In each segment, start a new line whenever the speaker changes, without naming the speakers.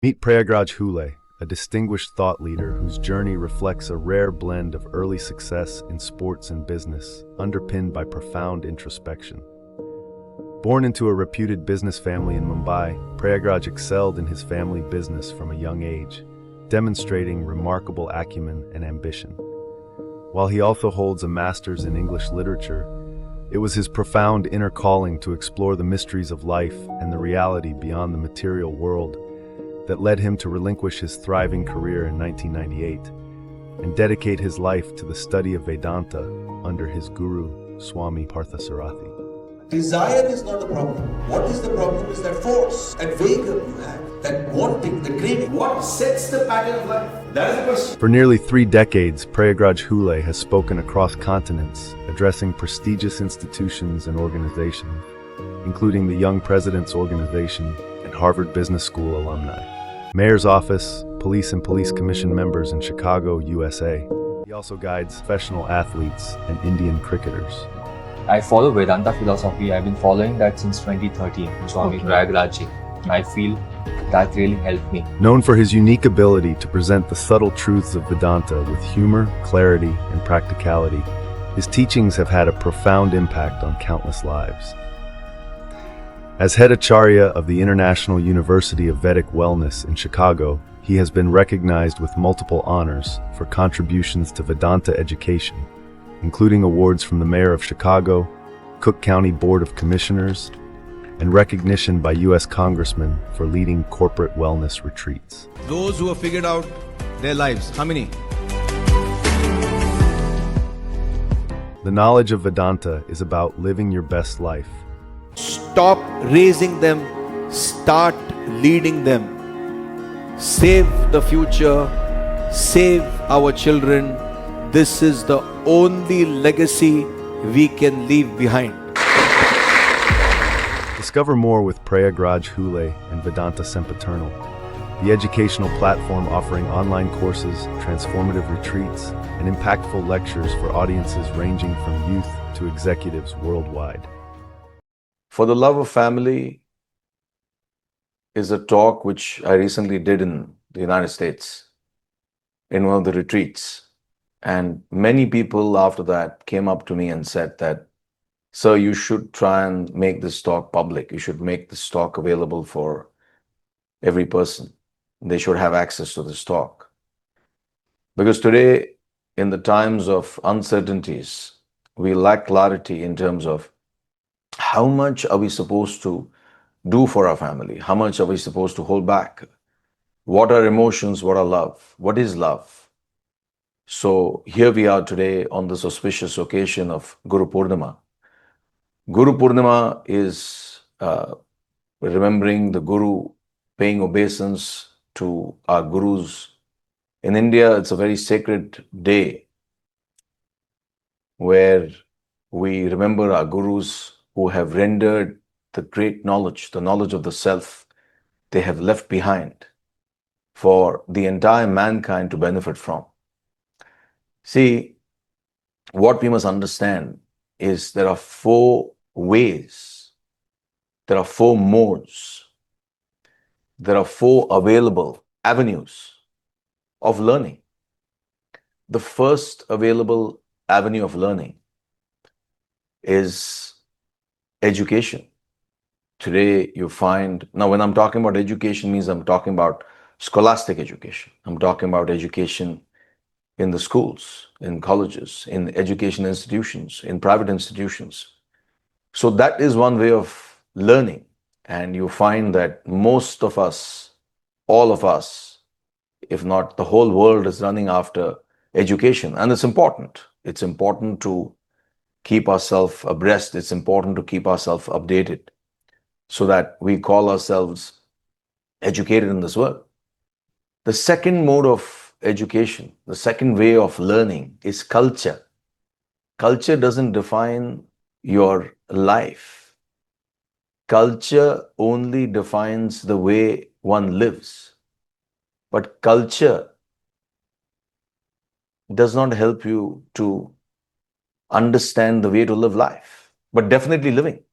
Meet Prayagraj Hule, a distinguished thought leader whose journey reflects a rare blend of early success in sports and business, underpinned by profound introspection. Born into a reputed business family in Mumbai, Prayagraj excelled in his family business from a young age, demonstrating remarkable acumen and ambition. While he also holds a master's in English literature, it was his profound inner calling to explore the mysteries of life and the reality beyond the material world that led him to relinquish his thriving career in 1998 and dedicate his life to the study of Vedanta under his guru, Swami Parthasarathi.
Desire is not the problem. What is the problem is that force, that vehicle you have, that wanting, the craving. What sets the pattern of life? That is the question.
For nearly 3 decades, Prayagraj Hule has spoken across continents, addressing prestigious institutions and organizations, including the Young Presidents Organization and Harvard Business School alumni, Mayor's Office, Police and Police Commission members in Chicago, USA. He also guides professional athletes and Indian cricketers.
I follow Vedanta philosophy. I've been following that since 2013, Swami Prayagraj. I feel that really helped me.
Known for his unique ability to present the subtle truths of Vedanta with humor, clarity, and practicality, his teachings have had a profound impact on countless lives. As head Acharya of the International University of Vedic Wellness in Chicago, he has been recognized with multiple honors for contributions to Vedanta education, including awards from the Mayor of Chicago, Cook County Board of Commissioners, and recognition by U.S. congressmen for leading corporate wellness retreats.
Those who have figured out their lives, how many?
The knowledge of Vedanta is about living your best life.
Stop raising them, start leading them. Save the future, save our children. This is the only legacy we can leave behind.
Discover more with Prayagraj Hule and Vedanta Sempaternal, the educational platform offering online courses, transformative retreats, and impactful lectures for audiences ranging from youth to executives worldwide.
For the Love of Family is a talk which I recently did in the United States in one of the retreats. And many people after that came up to me and said that, "Sir, you should try and make this talk public. You should make this talk available for every person. They should have access to this talk." Because today, in the times of uncertainties, we lack clarity in terms of how much are we supposed to do for our family? How much are we supposed to hold back? What are emotions? What are love? What is love? So here we are today on this auspicious occasion of Guru Purnima. Guru Purnima is remembering the Guru, paying obeisance to our Gurus. In India, it's a very sacred day where we remember our Gurus who have rendered the great knowledge, the knowledge of the self, they have left behind for the entire mankind to benefit from. See, what we must understand is there are 4 ways, there are 4 modes, there are 4 available avenues of learning. The first available avenue of learning is education. Today you find, now when I'm talking about education means I'm talking about scholastic education. I'm talking about education in the schools, in colleges, in education institutions, in private institutions. So that is one way of learning. And you find that most of us, all of us, if not the whole world, is running after education. And it's important. It's important to keep ourselves abreast. It's important to keep ourselves updated so that we call ourselves educated in this world. The second mode of education, the second way of learning is culture. Culture doesn't define your life. Culture only defines the way one lives. But culture does not help you to understand the way to live life, but definitely living.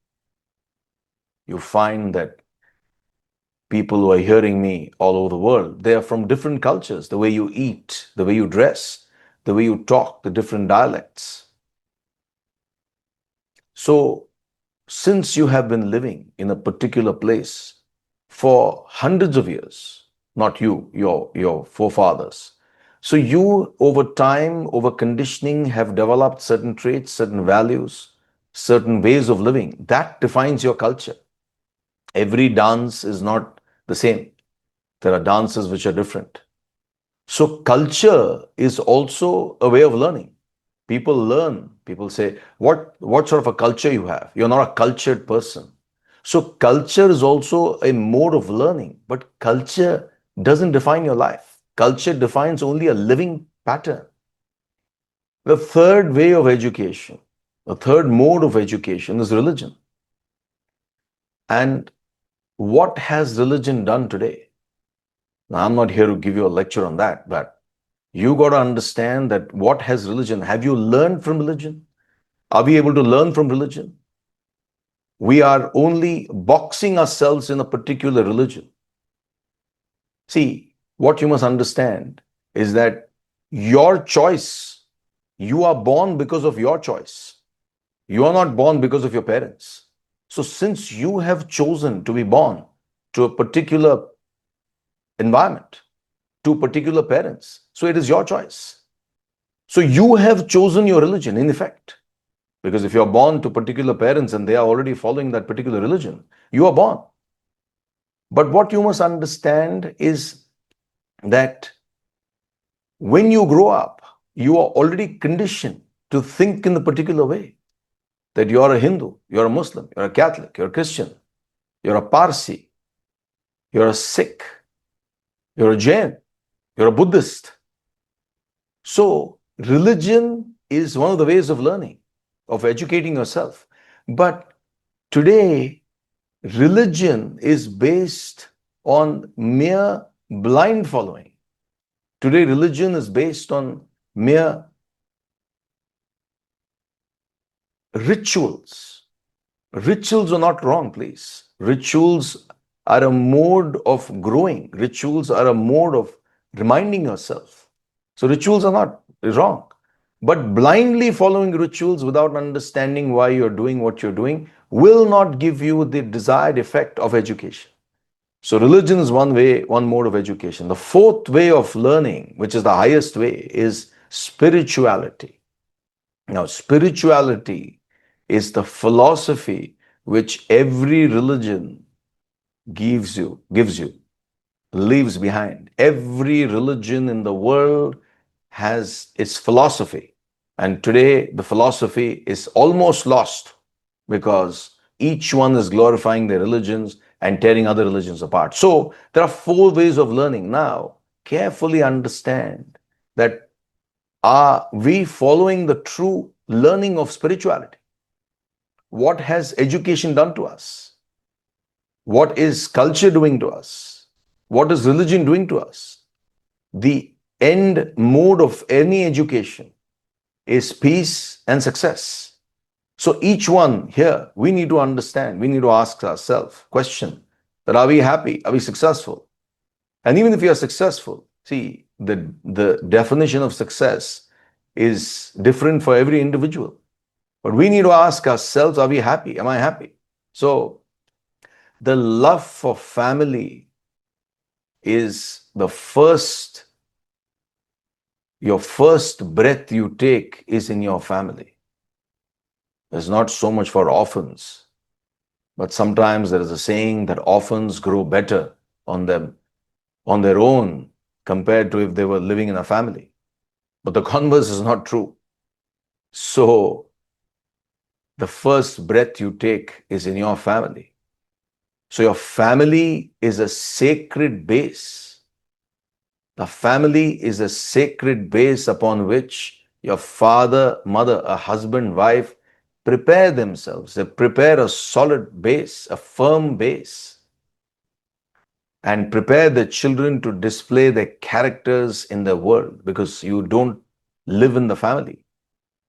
You find that people who are hearing me all over the world, they are from different cultures. The way you eat, the way you dress, the way you talk, the different dialects. So, since you have been living in a particular place for hundreds of years, not you, your forefathers, so you over time, over conditioning, have developed certain traits, certain values, certain ways of living. That defines your culture. Every dance is not the same. There are dances which are different. So, culture is also a way of learning. People learn. People say, what sort of a culture you have? You're not a cultured person. So, culture is also a mode of learning, but culture doesn't define your life. Culture defines only a living pattern. The third way of education, the third mode of education is religion. And what has religion done today? Now, I'm not here to give you a lecture on that, but you got to understand that what has religion? Have you learned from religion? Are we able to learn from religion? We are only boxing ourselves in a particular religion. See, what you must understand is that your choice, you are born because of your choice. You are not born because of your parents. So, since you have chosen to be born to a particular environment, to particular parents, so it is your choice. So, you have chosen your religion in effect. Because if you're born to particular parents and they are already following that particular religion, you are born. But what you must understand is that when you grow up, you are already conditioned to think in the particular way that you're a Hindu, you're a Muslim, you're a Catholic, you're a Christian, you're a Parsi, you're a Sikh, you're a Jain, you're a Buddhist. So, religion is one of the ways of learning, of educating yourself. But today, religion is based on mere blind following. Today, religion is based on mere rituals. Rituals are not wrong, please. Rituals are a mode of growing. Rituals are a mode of reminding yourself. So, rituals are not wrong. But blindly following rituals without understanding why you're doing what you're doing will not give you the desired effect of education. So, religion is one way, one mode of education. The fourth way of learning, which is the highest way, is spirituality. Now, spirituality is the philosophy which every religion gives you, leaves behind. Every religion in the world has its philosophy. And today, the philosophy is almost lost because each one is glorifying their religions and tearing other religions apart. So, there are four ways of learning. Now, carefully understand that are we following the true learning of spirituality? What has education done to us? What is culture doing to us? What is religion doing to us? The end mode of any education is peace and success. So each one here, we need to understand, we need to ask ourselves, question that are we happy? Are we successful? And even if you are successful, see, the definition of success is different for every individual. But we need to ask ourselves, are we happy? Am I happy? So the love for family is your first breath you take is in your family. It's not so much for orphans, but sometimes there is a saying that orphans grow better on their own compared to if they were living in a family. But the converse is not true. So the first breath you take is in your family. So your family is a sacred base. The family is a sacred base upon which your father, mother, a husband, wife prepare themselves. They prepare a solid base, a firm base, and prepare the children to display their characters in the world, because you don't live in the family.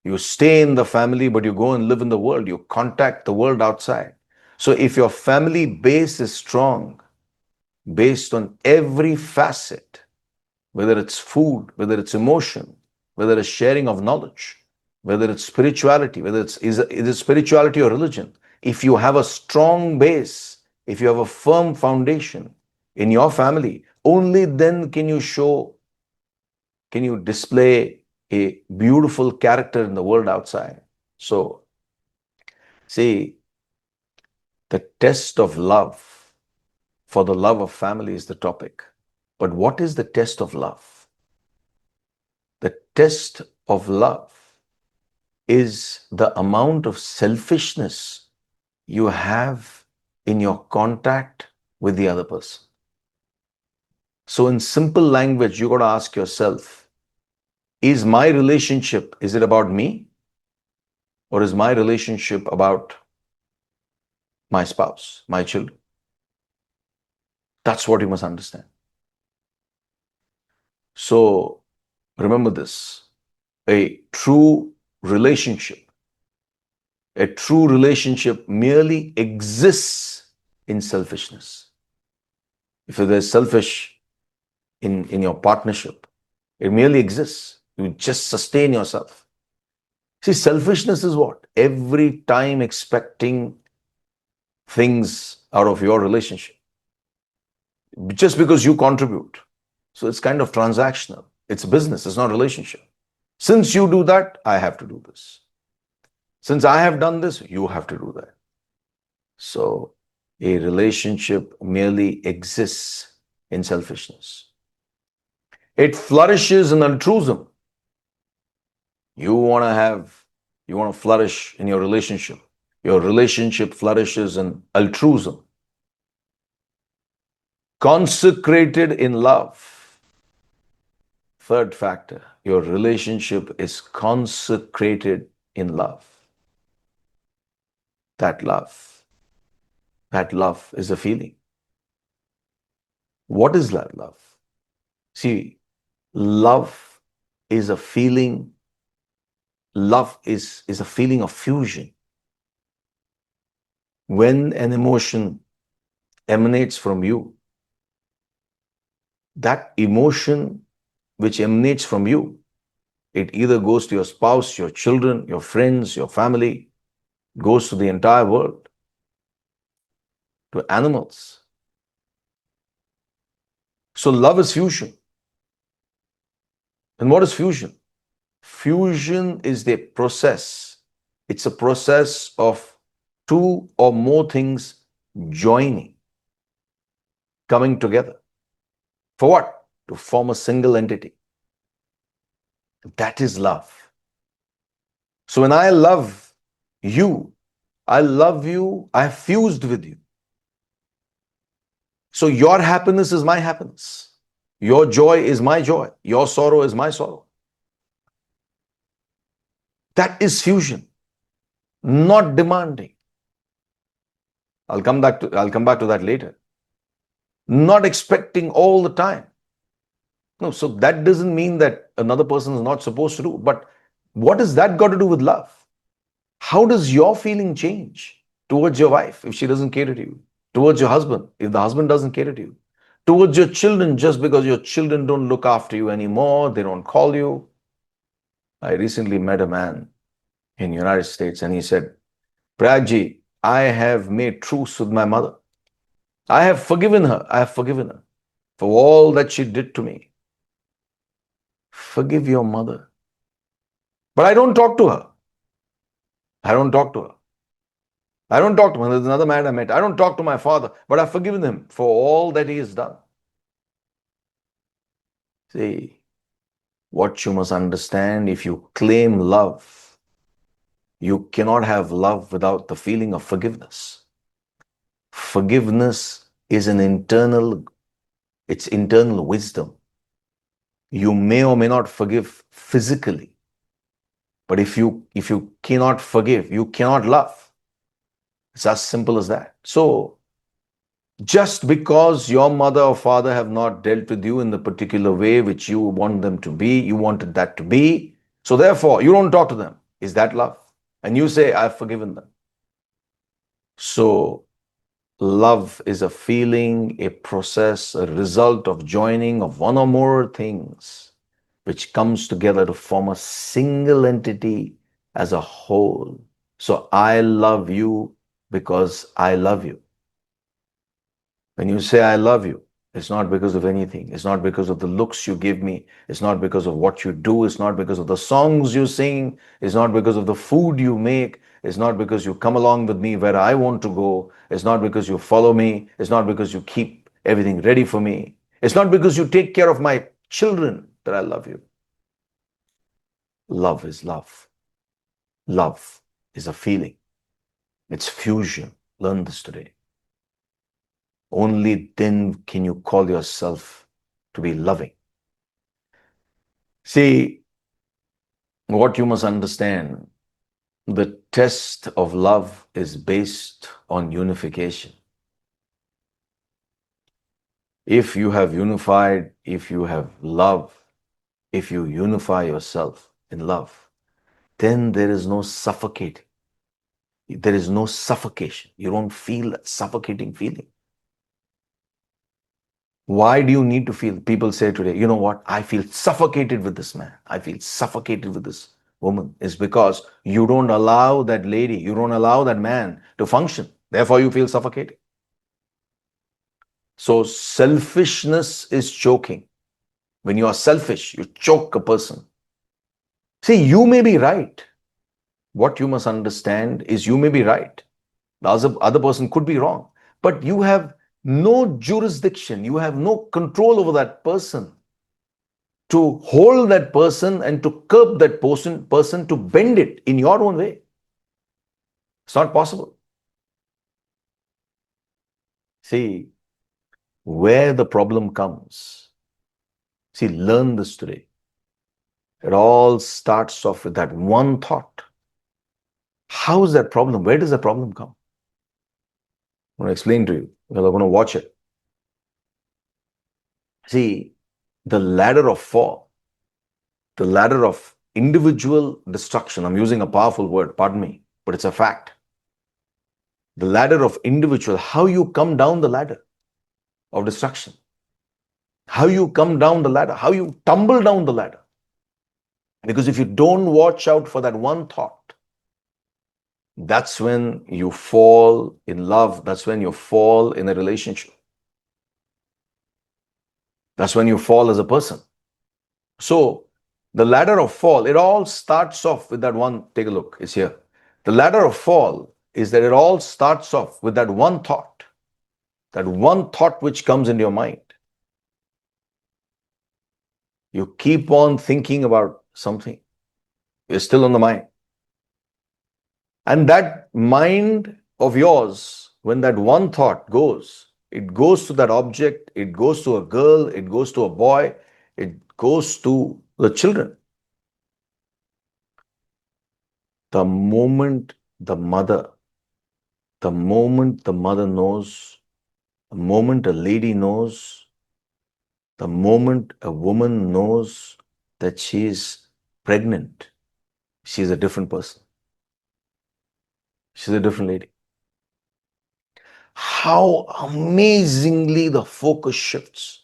You stay in the family, but you go and live in the world. You contact the world outside. So if your family base is strong, based on every facet, whether it's food, whether it's emotion, whether it's sharing of knowledge, whether it's spirituality, whether is it spirituality or religion. If you have a strong base, if you have a firm foundation in your family, only then can you display a beautiful character in the world outside. So, see, the test of love, for the love of family is the topic. But what is the test of love? The test of love is the amount of selfishness you have in your contact with the other person. So in simple language, you got to ask yourself, is my relationship, is it about me? Or is my relationship about my spouse, my children? That's what you must understand. So remember this, a true relationship merely exists in selfishness. If there's selfish in your partnership, it merely exists. You just sustain yourself. See, selfishness is what? Every time expecting things out of your relationship just because you contribute. So it's kind of transactional. It's business, it's not relationship. Since you do that, I have to do this. Since I have done this, you have to do that. So a relationship merely exists in selfishness. It flourishes in altruism. You want to flourish in your relationship. Your relationship flourishes in altruism. Consecrated in love. Third factor, your relationship is consecrated in love. That love is a feeling. What is that love? See, love is a feeling. Love is a feeling of fusion. When an emotion emanates from you, that emotion which emanates from you, it either goes to your spouse, your children, your friends, your family, goes to the entire world, to animals. So love is fusion. And what is fusion? Fusion is the process. It's a process of two or more things joining, coming together. For what? To form a single entity. That is love. So when I love you, I have fused with you. So your happiness is my happiness. Your joy is my joy. Your sorrow is my sorrow. That is fusion, not demanding. I'll come back to that later. Not expecting all the time. No, so that doesn't mean that another person is not supposed to do. But what has that got to do with love? How does your feeling change towards your wife if she doesn't cater to you? Towards your husband if the husband doesn't cater to you? Towards your children just because your children don't look after you anymore, they don't call you. I recently met a man in the United States and he said, Pragji, I have made truce with my mother. I have forgiven her for all that she did to me. Forgive your mother. But I don't talk to her. There's another man I met. I don't talk to my father, but I've forgiven him for all that he has done. See, what you must understand, if you claim love, you cannot have love without the feeling of forgiveness. Forgiveness is internal wisdom. You may or may not forgive physically, but if you cannot forgive, you cannot love. It's as simple as that. So, just because your mother or father have not dealt with you in the particular way which you want them to be, you wanted that to be, so therefore you don't talk to them. Is that love? And you say, I've forgiven them. So, Love is a feeling, a process, a result of joining of one or more things which comes together to form a single entity as a whole. So I love you because I love you. When you say I love you, it's not because of anything. It's not because of the looks you give me. It's not because of what you do. It's not because of the songs you sing. It's not because of the food you make. It's not because you come along with me where I want to go. It's not because you follow me. It's not because you keep everything ready for me. It's not because you take care of my children that I love you. Love is love. Love is a feeling. It's fusion. Learn this today. Only then can you call yourself to be loving. See, what you must understand, the test of love is based on unification. If you have unified, if you have love, if you unify yourself in love, then there is no suffocating. There is no suffocation. You don't feel that suffocating feeling. Why do you need to feel? People say today, you know what? I feel suffocated with this man. I feel suffocated with this woman. It's because you don't allow that lady, you don't allow that man to function. Therefore, you feel suffocated. So, selfishness is choking. When you are selfish, you choke a person. See, you may be right. What you must understand is you may be right. The other person could be wrong. But you have no jurisdiction, you have no control over that person to hold that person and to curb that person to bend it in your own way. It's not possible. See, where the problem comes, see, learn this today. It all starts off with that one thought. How is that problem? Where does the problem come? I'm going to explain to you. You're going to watch it. See, the ladder of fall, the ladder of individual destruction. I'm using a powerful word, pardon me, but it's a fact. The ladder of individual, how you come down the ladder of destruction, how you come down the ladder, how you tumble down the ladder. Because if you don't watch out for that one thought, that's when you fall in love. That's when you fall in a relationship. That's when you fall as a person. So, the ladder of fall, it all starts off with that one. Take a look, it's here. The ladder of fall is that it all starts off with that one thought which comes into your mind. You keep on thinking about something, you're still on the mind. And that mind of yours, when that one thought goes, it goes to that object, it goes to a girl, it goes to a boy, it goes to the children. The moment the mother knows, the moment a lady knows, the moment a woman knows that she is pregnant, she's a different person. She's a different lady. How amazingly the focus shifts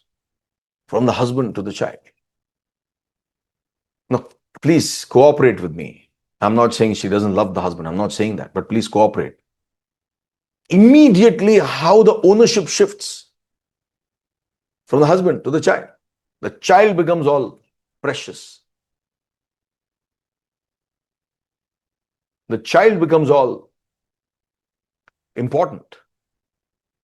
from the husband to the child. Now, please cooperate with me. I'm not saying she doesn't love the husband. I'm not saying that, but please cooperate. Immediately, how the ownership shifts from the husband to the child. The child becomes all precious. The child becomes all important.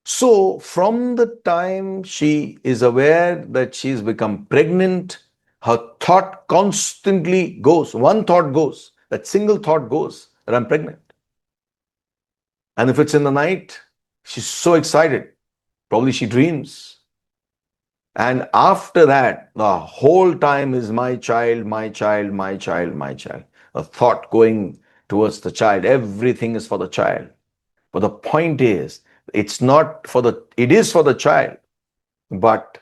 So, from the time she is aware that she's become pregnant, her thought constantly goes, one thought goes, that single thought goes, that I'm pregnant. And if it's in the night, she's so excited. Probably she dreams. And after that, the whole time is my child, my child, my child, my child. A thought going towards the child. Everything is for the child. But the point is, it's not for the, it is for the child, but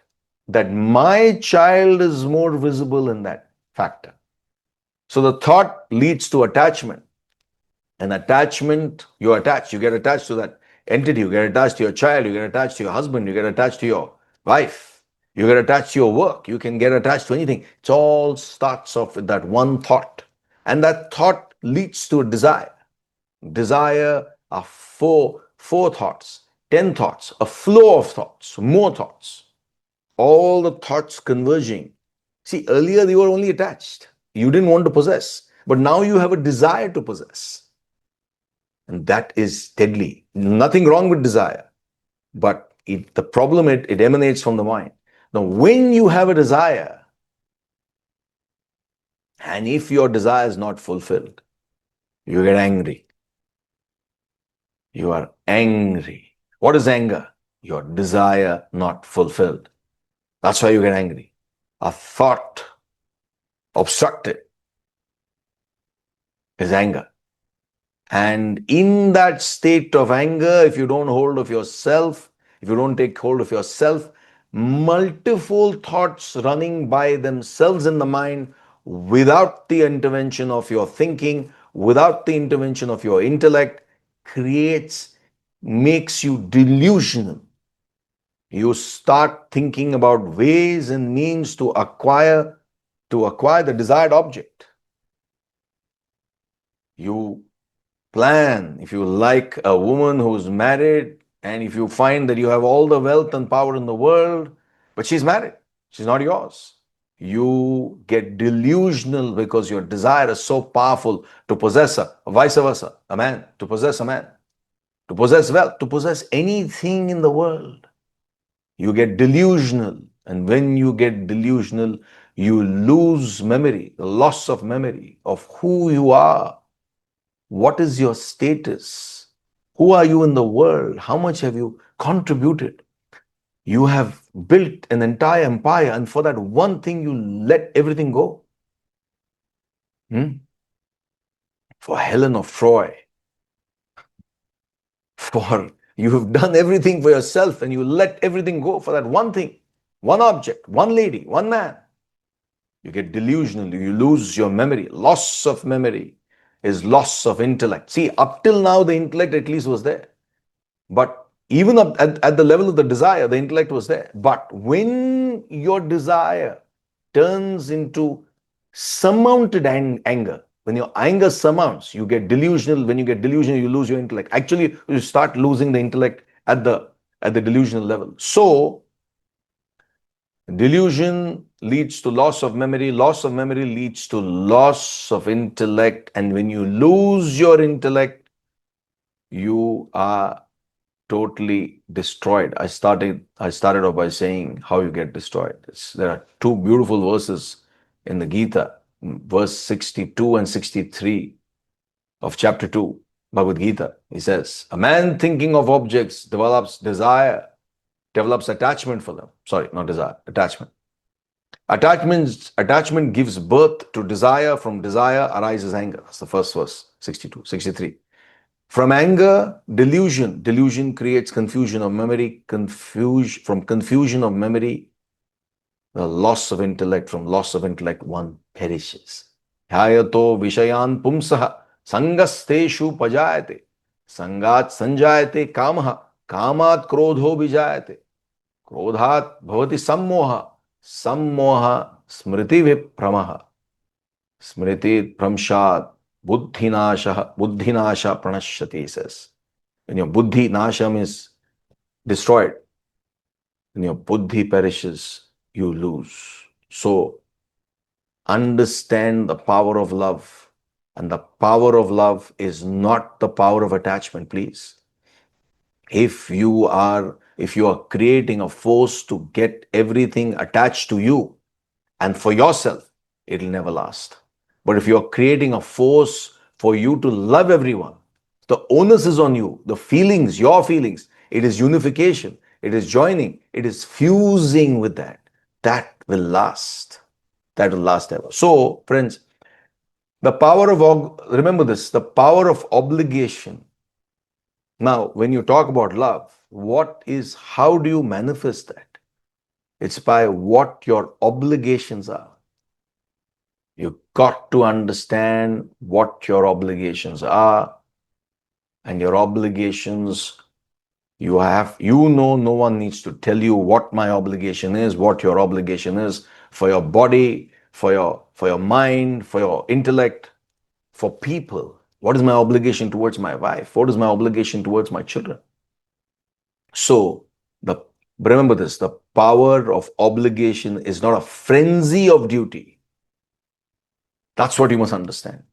that my child is more visible in that factor. So the thought leads to attachment. And attachment, you attach, you get attached to that entity. You get attached to your child, you get attached to your husband, you get attached to your wife, you get attached to your work, you can get attached to anything. It all starts off with that one thought. And that thought leads to a desire. Desire are four thoughts, 10 thoughts, a flow of thoughts, more thoughts. All the thoughts converging. See, earlier you were only attached. You didn't want to possess. But now you have a desire to possess. And that is deadly. Nothing wrong with desire. But the problem, it emanates from the mind. Now, when you have a desire, and if your desire is not fulfilled, you get angry. You are angry. What is anger? Your desire not fulfilled. That's why you get angry. A thought obstructed is anger. And in that state of anger, if you don't hold of yourself, if you don't take hold of yourself, multiple thoughts running by themselves in the mind without the intervention of your thinking, without the intervention of your intellect, makes you delusional. You start thinking about ways and means to acquire the desired object. You plan, if you like a woman who's married, and if you find that you have all the wealth and power in the world, but she's married, she's not yours, you get delusional because your desire is so powerful to possess her, or vice versa, a man, to possess wealth, to possess anything in the world. You get delusional, and when you get delusional, you lose memory, the loss of memory of who you are. What is your status? Who are you in the world? How much have you contributed? You have built an entire empire, and for that one thing, you let everything go. For Helen of Troy, you have done everything for yourself and you let everything go for that one thing, one object, one lady, one man. You get delusional, you lose your memory. Loss of memory is loss of intellect. See, up till now, the intellect at least was there. But even up at the level of the desire, the intellect was there. But when your desire turns into surmounted anger, when your anger surmounts, you get delusional. When you get delusional, you lose your intellect. Actually, you start losing the intellect at the delusional level. So, delusion leads to loss of memory leads to loss of intellect, and when you lose your intellect, you are totally destroyed. I started off by saying how you get destroyed. There are two beautiful verses in the Gita, verse 62 and 63 of chapter 2, Bhagavad Gita. He says, a man thinking of objects develops attachment for them. Sorry, not desire, attachment. Attachment gives birth to desire. From desire arises anger. That's the first verse, 62, 63. From anger, delusion. Delusion creates confusion of memory. From confusion of memory, the loss of intellect. From loss of intellect, one perishes. Hyato vishayan pumsaha sangasteshu pajayate. Sangat sanjayate kamaha. Kamat krodho vijayate. Krodhat bhavati sammoha. Sammoha smriti vipramaha. Smriti pramshat buddhinasha pranashyati, says. When your buddhi nasham is destroyed, when your buddhi perishes, you lose. So, understand the power of love. And the power of love is not the power of attachment, please. If you are creating a force to get everything attached to you and for yourself, it'll never last. But if you're creating a force for you to love everyone, the onus is on you. The feelings, your feelings, it is unification, it is joining, it is fusing with that. That will last. That will last ever. So, friends, remember this, the power of obligation. Now, when you talk about love, how do you manifest that? It's by what your obligations are. You've got to understand what your obligations are, and your obligations No one needs to tell you what my obligation is, what your obligation is for your body, for your mind, for your intellect, for people. What is my obligation towards my wife? What is my obligation towards my children? So, the remember this, the power of obligation is not a frenzy of duty. That's what you must understand.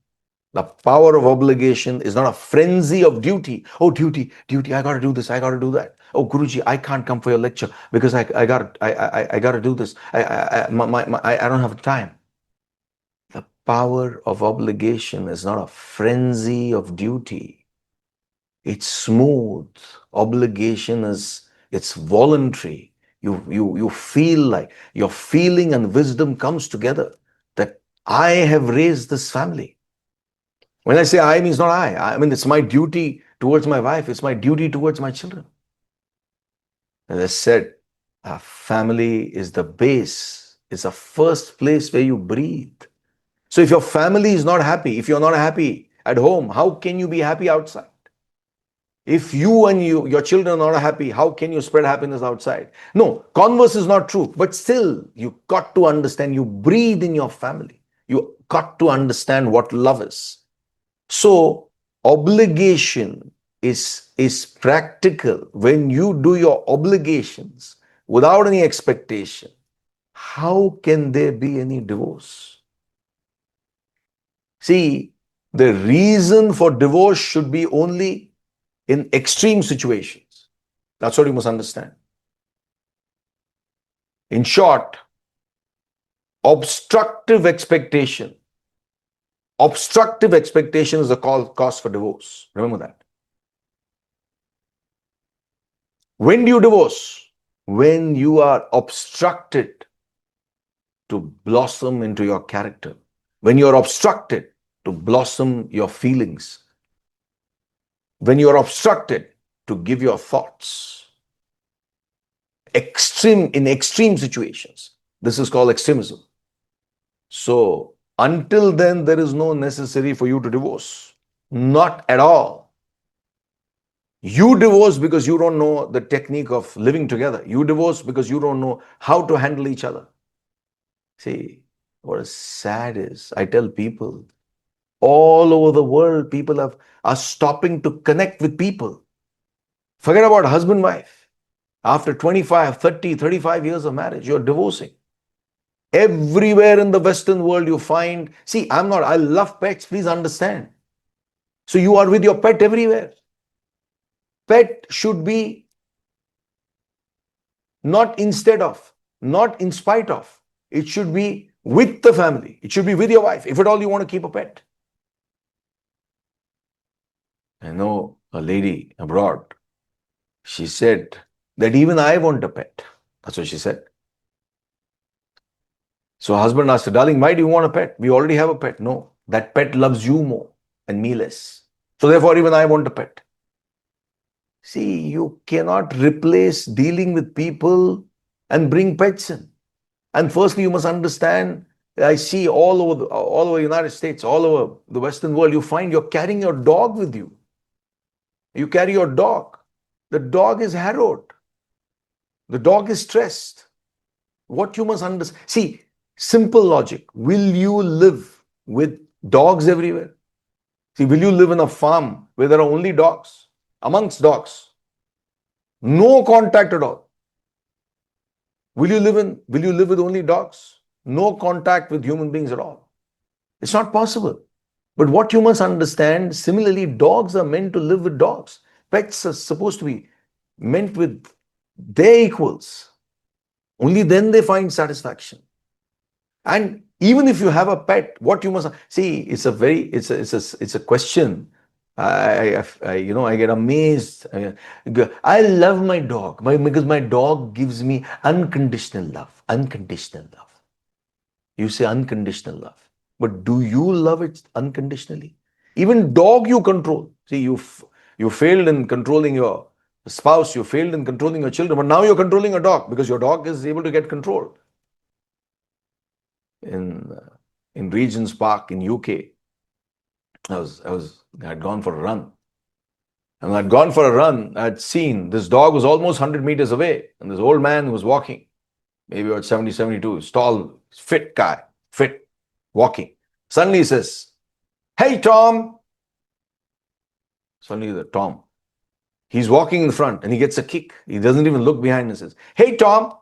The power of obligation is not a frenzy of duty. Oh, duty, duty, I got to do this, I got to do that. Oh, Guruji, I can't come for your lecture because I got to do this. I don't have time. The power of obligation is not a frenzy of duty. It's smooth. Obligation it's voluntary. You feel like your feeling and wisdom comes together that I have raised this family. When I say I means not I mean it's my duty towards my wife, it's my duty towards my children. As I said, a family is the base, it's the first place where you breathe. So if your family is not happy, if you're not happy at home, how can you be happy outside? If you and your children are not happy, how can you spread happiness outside? No, converse is not true, but still, you got to understand, you breathe in your family. You got to understand what love is. So, obligation is practical. When you do your obligations without any expectation, how can there be any divorce? See, the reason for divorce should be only in extreme situations. That's what you must understand. In short, obstructive expectation. Obstructive expectation is the cause for divorce. Remember that. When do you divorce? When you are obstructed to blossom into your character. When you are obstructed to blossom your feelings. When you are obstructed to give your thoughts. In extreme situations. This is called extremism. So, until then, there is no necessity for you to divorce. Not at all. You divorce because you don't know the technique of living together. You divorce because you don't know how to handle each other. See, what is sad is, I tell people, all over the world, people are stopping to connect with people. Forget about husband, wife. After 25, 30, 35 years of marriage, you're divorcing. Everywhere in the Western world, you find, see, I love pets, please understand. So you are with your pet everywhere. Pet should be not instead of, not in spite of. It should be with the family. It should be with your wife, if at all you want to keep a pet. I know a lady abroad, she said that even I want a pet. That's what she said. So her husband asked her, darling, why do you want a pet? We already have a pet. No, that pet loves you more and me less. So therefore, even I want a pet. See, you cannot replace dealing with people and bring pets in. And firstly, you must understand, I see all over the United States, all over the Western world, you find you're carrying your dog with you. You carry your dog. The dog is harrowed. The dog is stressed. What you must understand, see, simple logic. Will you live with dogs everywhere? See, will you live in a farm where there are only dogs? Amongst dogs. No contact at all. Will you live with only dogs? No contact with human beings at all. It's not possible. But what you must understand, similarly, dogs are meant to live with dogs. Pets are supposed to be meant with their equals. Only then they find satisfaction. And even if you have a pet, what you must see, it's a question. I get amazed. I love my dog because my dog gives me unconditional love. Unconditional love. You say unconditional love. But do you love it unconditionally? Even dog you control. See, you failed in controlling your spouse, you failed in controlling your children, but now you're controlling a dog because your dog is able to get control. In Regent's Park in UK, I had gone for a run. And I'd gone for a run. I'd seen this dog was almost 100 meters away. And this old man was walking, maybe about 70, 72, tall, fit guy, fit, walking. Suddenly he says, "Hey, Tom." Suddenly the Tom, he's walking in front and he gets a kick. He doesn't even look behind and says, "Hey, Tom."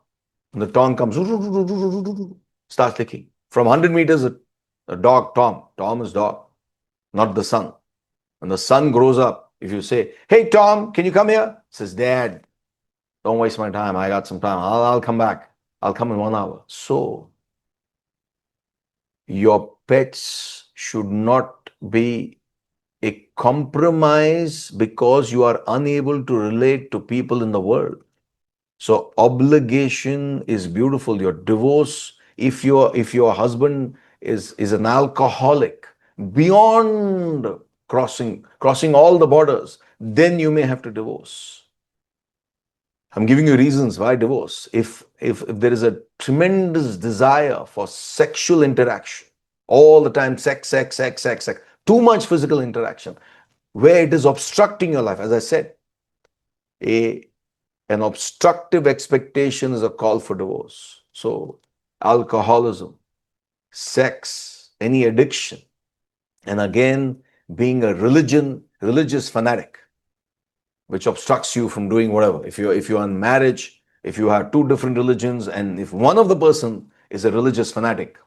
And the Tom comes, starts licking. From 100 meters, a dog, Tom is dog, not the son. When the son grows up, if you say, "Hey, Tom, can you come here?" Says, "Dad, don't waste my time. I got some time. I'll come back. I'll come in 1 hour." So, your pets should not be a compromise because you are unable to relate to people in the world. So obligation is beautiful. Your divorce, if your husband is an alcoholic beyond crossing all the borders, then you may have to divorce. I'm giving you reasons why divorce. If there is a tremendous desire for sexual interaction, all the time sex, too much physical interaction, where it is obstructing your life, as I said, an obstructive expectation is a call for divorce. So, alcoholism, sex, any addiction, and again, being a religious fanatic, which obstructs you from doing whatever. If you're in marriage, if you have two different religions, and if one of the person is a religious fanatic,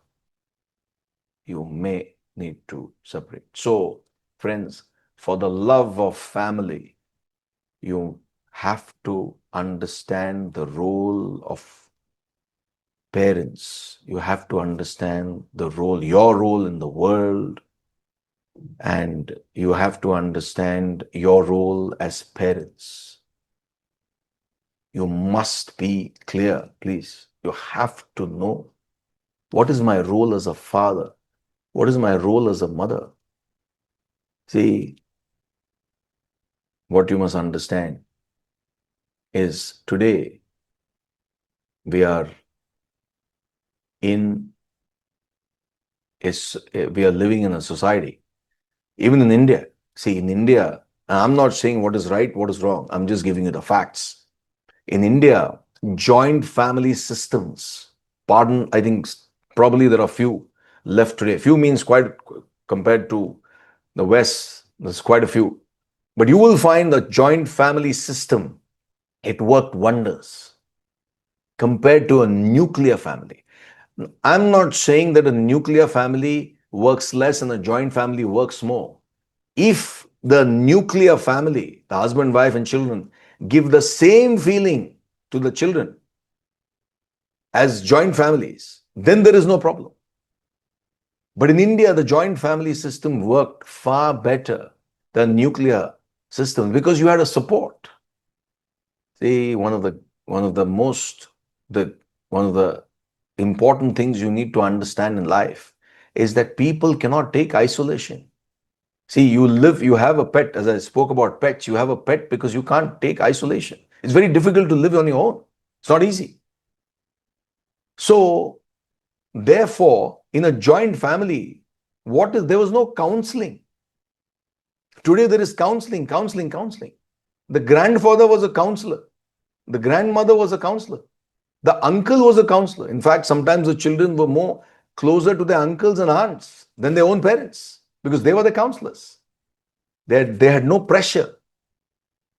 you may need to separate. So, friends, for the love of family, you have to understand the role of parents. You have to understand your role in the world, and you have to understand your role as parents. You must be clear, please. You have to know, what is my role as a father? What is my role as a mother? See, what you must understand is today we are living in a society, even in India. See, in India, and I'm not saying what is right, what is wrong. I'm just giving you the facts. In India, joint family systems, pardon, I think probably there are few left today. Few means quite, compared to the West, there's quite a few. But you will find the joint family system, it worked wonders compared to a nuclear family. I'm not saying that a nuclear family works less and a joint family works more. If the nuclear family, the husband, wife, and children, give the same feeling to the children as joint families, then there is no problem. But in India, the joint family system worked far better than nuclear system because you had a support. See, one of the important things you need to understand in life is that people cannot take isolation. See, you have a pet, as I spoke about pets, you have a pet because you can't take isolation. It's very difficult to live on your own. It's not easy. So, therefore, in a joint family, there was no counseling. Today there is counseling. The grandfather was a counselor. The grandmother was a counselor. The uncle was a counselor. In fact, sometimes the children were more closer to their uncles and aunts than their own parents because they were the counselors. They had no pressure.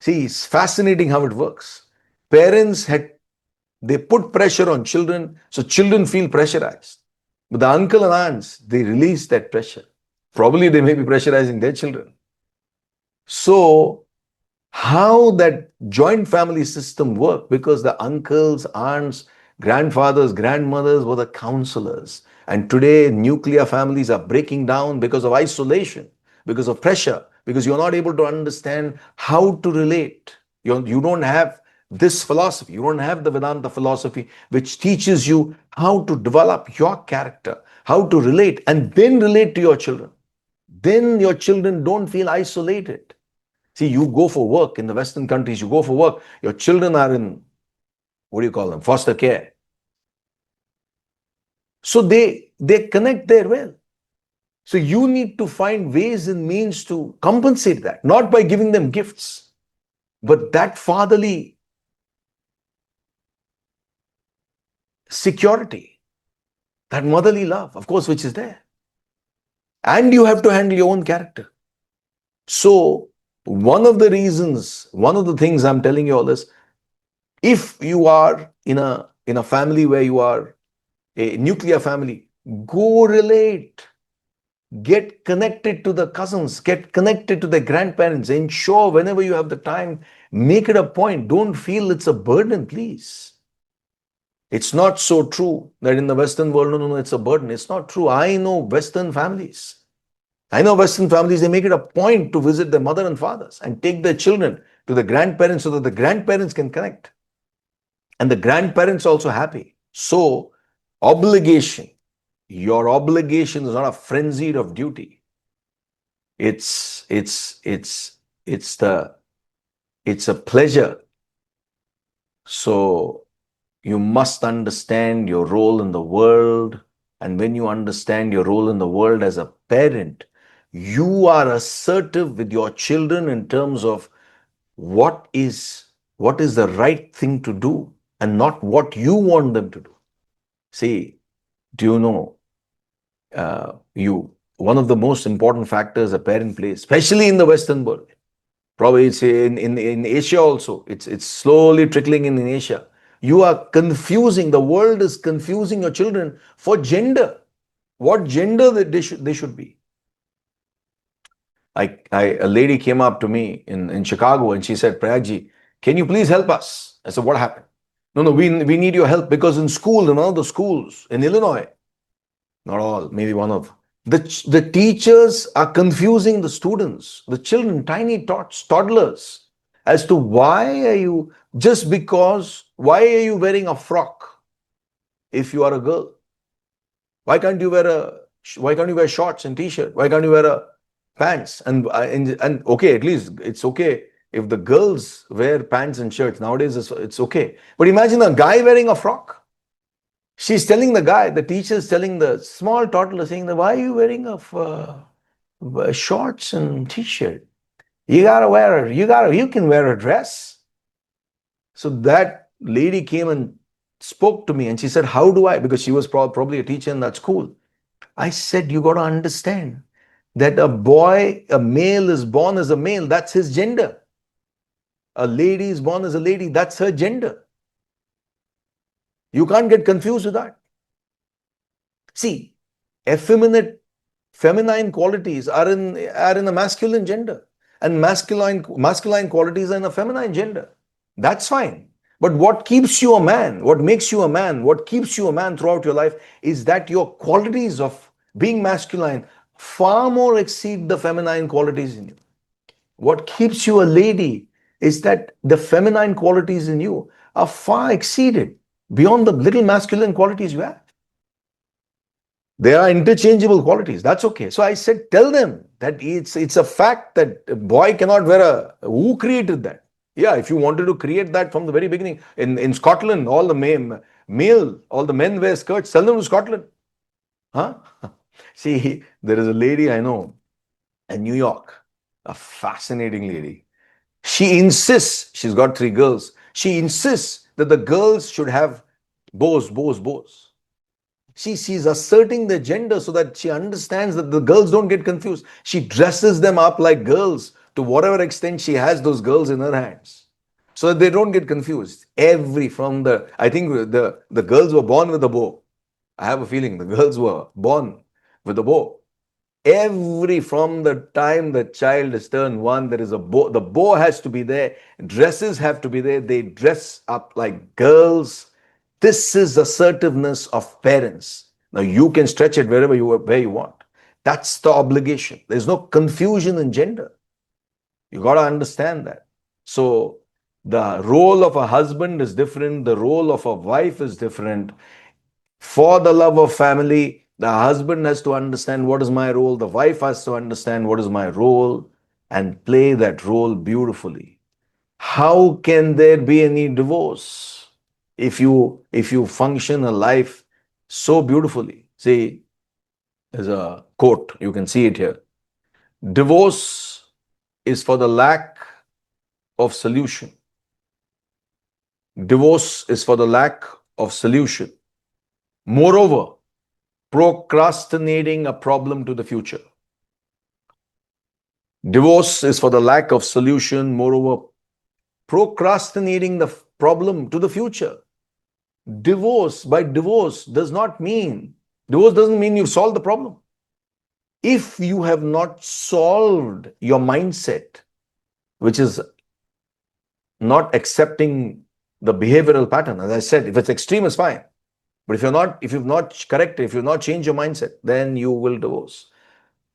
See, it's fascinating how it works. Parents they put pressure on children, so children feel pressurized. But the uncle and aunts, they release that pressure. Probably they may be pressurizing their children. So, how that joint family system worked, because the uncles, aunts, grandfathers, grandmothers were the counselors. And today, nuclear families are breaking down because of isolation, because of pressure, because you're not able to understand how to relate. You don't have this philosophy. You don't have the Vedanta philosophy, which teaches you how to develop your character, how to relate, and then relate to your children. Then your children don't feel isolated. See, you go for work in the Western countries, you go for work, your children are in, what do you call them, foster care. So they connect there well. So you need to find ways and means to compensate that, not by giving them gifts. But that fatherly security, that motherly love, of course, which is there. And you have to handle your own character. So, one of the reasons, one of the things I'm telling you all is, if you are in a family where you are a nuclear family, go relate. Get connected to the cousins, get connected to the grandparents. Ensure whenever you have the time, make it a point. Don't feel it's a burden, please. It's not so true that in the Western world, no, it's a burden. It's not true. I know Western families. They make it a point to visit their mother and fathers and take their children to the grandparents so that the grandparents can connect. And the grandparents are also happy. So, obligation. Your obligation is not a frenzy of duty. It's a pleasure. So you must understand your role in the world. And when you understand your role in the world as a parent, you are assertive with your children in terms of what is the right thing to do and not what you want them to do. See, do you know, one of the most important factors a parent plays, especially in the Western world, probably it's in Asia also, it's slowly trickling in Asia. You are confusing, the world is confusing your children for gender, what gender that they should be. A lady came up to me in Chicago and she said, Prayagji, can you please help us? I said, what happened? No, we need your help because in school, in all the schools in Illinois, not all, maybe one of the teachers are confusing the students, the children, tiny toddlers, as to why are you wearing a frock if you are a girl? Why can't you wear shorts and t-shirt? Why can't you wear a pants? And okay, at least it's okay if the girls wear pants and shirts. Nowadays it's okay. But imagine a guy wearing a frock. She's telling the guy, the teacher is telling the small toddler, saying that, why are you wearing a shorts and t-shirt? You can wear a dress. So that lady came and spoke to me and she said, how do I, because she was probably a teacher in that school. I said, you got to understand that a male is born as a male, that's his gender. A lady is born as a lady, that's her gender. You can't get confused with that. See, effeminate, feminine qualities are in the masculine gender, and masculine qualities are in the feminine gender. That's fine. But what keeps you a man, what makes you a man, what keeps you a man throughout your life is that your qualities of being masculine far more exceed the feminine qualities in you. What keeps you a lady is that the feminine qualities in you are far exceeded beyond the little masculine qualities you have. They are interchangeable qualities. That's okay. So I said, tell them that it's a fact that a boy cannot wear who created that? Yeah, if you wanted to create that from the very beginning, in Scotland, all the all the men wear skirts, sell them to Scotland. Huh? See, there is a lady I know in New York, a fascinating lady. She insists, she's got 3 girls, she insists that the girls should have bows. She's asserting their gender so that she understands that the girls don't get confused. She dresses them up like girls to whatever extent she has those girls in her hands, so that they don't get confused. I think the girls were born with a bow. I have a feeling the girls were born with a bow. From the time the child is turned 1, there is a bow. The bow has to be there. Dresses have to be there. They dress up like girls. This is assertiveness of parents. Now you can stretch it where you want. That's the obligation. There's no confusion in gender. You got to understand that. So the role of a husband is different. The role of a wife is different. For the love of family, the husband has to understand what is my role. The wife has to understand what is my role and play that role beautifully. How can there be any divorce if you function a life so beautifully? See, there's a quote, you can see it here. Divorce is for the lack of solution. Divorce is for the lack of solution. Moreover, procrastinating a problem to the future. Divorce is for the lack of solution. Moreover, procrastinating the problem to the future. Divorce doesn't mean you've solved the problem. If you have not solved your mindset, which is not accepting the behavioral pattern, as I said, if it's extreme, it's fine. But if you've not corrected, if you've not changed your mindset, then you will divorce.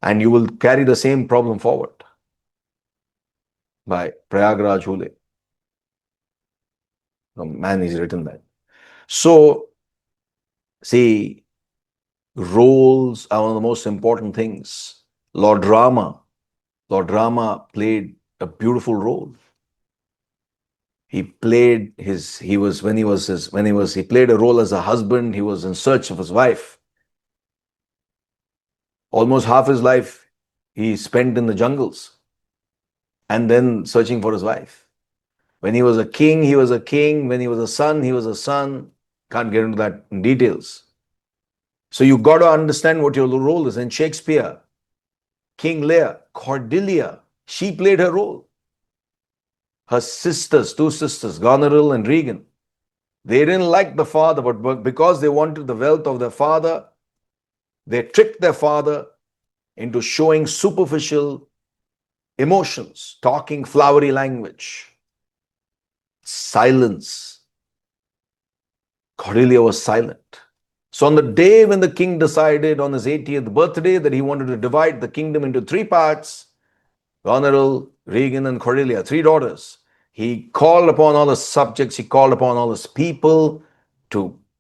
And you will carry the same problem forward. By Prayagraj Hule. The man has written that. So, see, roles are one of the most important things. Lord Rama played a beautiful role. He played he played a role as a husband. He was in search of his wife. Almost half his life he spent in the jungles and then searching for his wife. When he was a king, he was a king. When he was a son, he was a son. Can't get into that in details. So you got to understand what your role is. And Shakespeare, King Lear, Cordelia, she played her role. Her sisters, two sisters, Goneril and Regan, they didn't like the father, but because they wanted the wealth of their father, they tricked their father into showing superficial emotions, talking flowery language. Silence. Cordelia was silent. So on the day when the king decided on his 80th birthday that he wanted to divide the kingdom into three parts, Goneril, Regan, and Cordelia, three daughters, he called upon all his subjects, he called upon all his people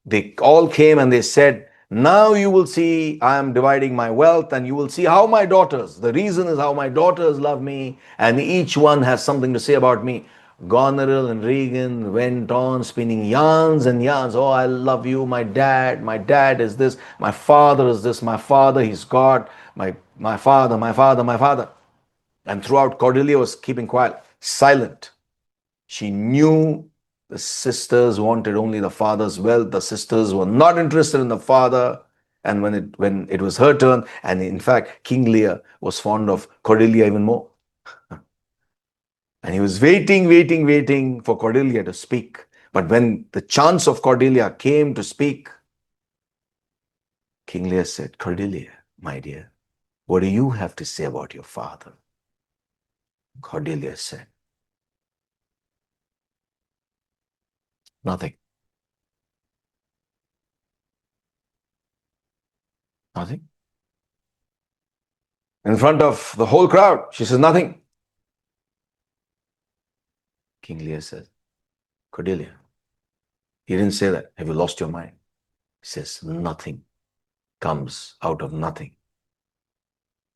they all came and they said, now you will see I am dividing my wealth and you will see how my daughters, the reason is how my daughters love me and each one has something to say about me. Goneril and Regan went on spinning yarns and yarns. Oh, I love you, my dad is this, my father is this, my father, he's God, my father. And throughout, Cordelia was keeping quiet, silent. She knew the sisters wanted only the father's wealth. The sisters were not interested in the father. And when it was her turn, and in fact, King Lear was fond of Cordelia even more. And he was waiting for Cordelia to speak. But when the chance of Cordelia came to speak, King Lear said, Cordelia, my dear, what do you have to say about your father? Cordelia said, nothing. Nothing. In front of the whole crowd, she says, nothing. King Lear says, Cordelia, he didn't say that. Have you lost your mind? He says, nothing comes out of nothing.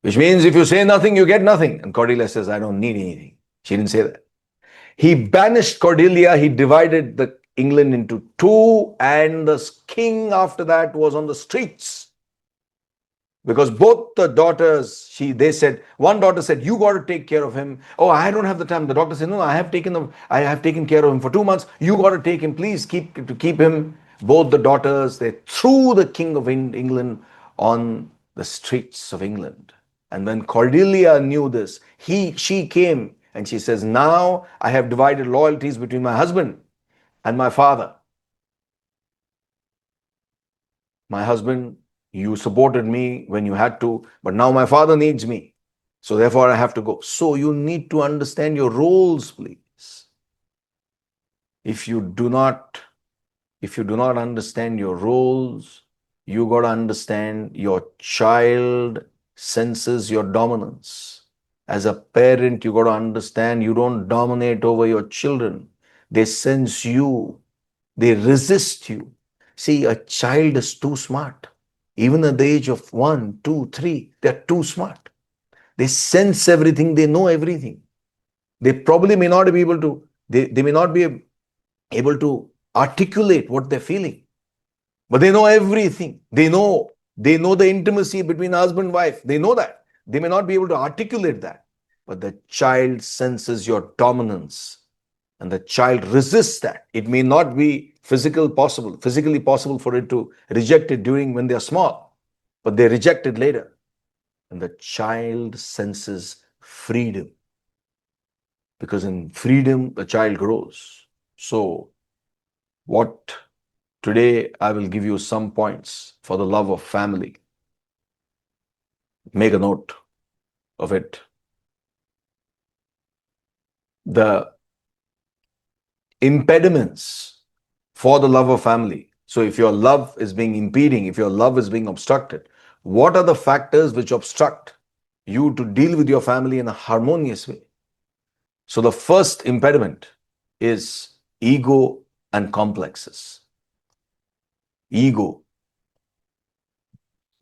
Which means if you say nothing, you get nothing. And Cordelia says, I don't need anything. She didn't say that. He banished Cordelia. He divided the England into two, and the king after that was on the streets. Because both the daughters, one daughter said, you got to take care of him. Oh, I don't have the time. The doctor said, no, I have taken care of him for 2 months. You got to take him, please keep him. Both the daughters, they threw the king of England on the streets of England. And when Cordelia knew this, she came and she says, now I have divided loyalties between my husband and my father. My husband, you supported me when you had to, but now my father needs me. So therefore I have to go. So you need to understand your roles, please. If you do not understand your roles, you got to understand your child senses your dominance. As a parent, you got to understand you don't dominate over your children. They sense you. They resist you. See, a child is too smart. Even at the age of 1, 2, 3, they're too smart. They sense everything, they know everything. They probably may not be able to, they may not be able to articulate what they're feeling. But they know everything. They know the intimacy between husband and wife. They know that. They may not be able to articulate that. but the child senses your dominance and the child resists that. It may not be physically possible for it to reject it during when they are small, but they reject it later. And the child senses freedom, because in freedom the child grows. So what today I will give you some points for the love of family. Make a note of it. The impediments for the love of family. So if your love is being impeding, if your love is being obstructed, what are the factors which obstruct you to deal with your family in a harmonious way? So the first impediment is ego and complexes. Ego.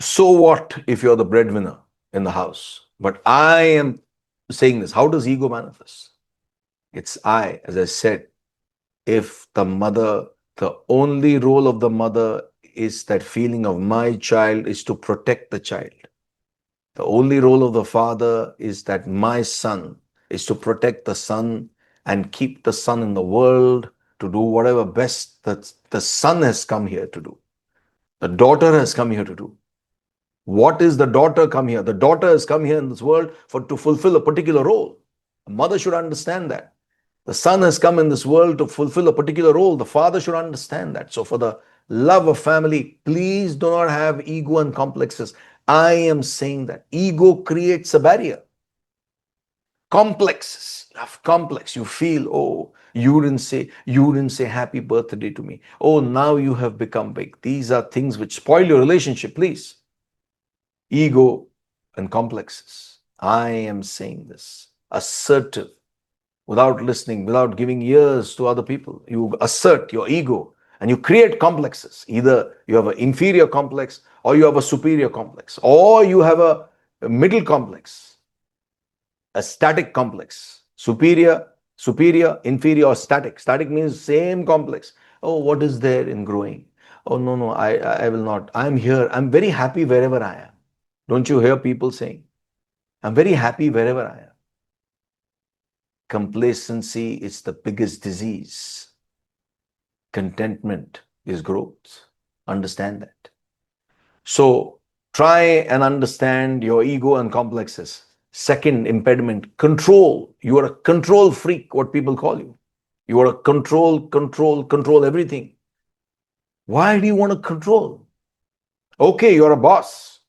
So what if you're the breadwinner in the house? But I am saying this. How does ego manifest? It's I, as I said, if the only role of the mother is that feeling of my child is to protect the child. The only role of the father is that my son is to protect the son and keep the son in the world, to do whatever best that the son has come here to do. The daughter has come here to do. What is the daughter come here? The daughter has come here in this world to fulfill a particular role. A mother should understand that. The son has come in this world to fulfill a particular role. The father should understand that. So for the love of family, please do not have ego and complexes. I am saying that ego creates a barrier. Complexes. You have complex. You feel, oh, you didn't say happy birthday to me. Oh, now you have become big. These are things which spoil your relationship, please. Ego and complexes. I am saying this. Assertive. Without listening, without giving ears to other people. You assert your ego and you create complexes. Either you have an inferior complex or you have a superior complex, or you have a middle complex, a static complex. Superior, inferior, or static. Static means same complex. Oh, what is there in growing? Oh, no, I will not. I'm here. I'm very happy wherever I am. Don't you hear people saying, I'm very happy wherever I am? Complacency is the biggest disease. Contentment is growth. Understand that. So try and understand your ego and complexes. Second impediment, control. You are a control freak, what people call you. You are a control everything. Why do you want to control? Okay, you're a boss.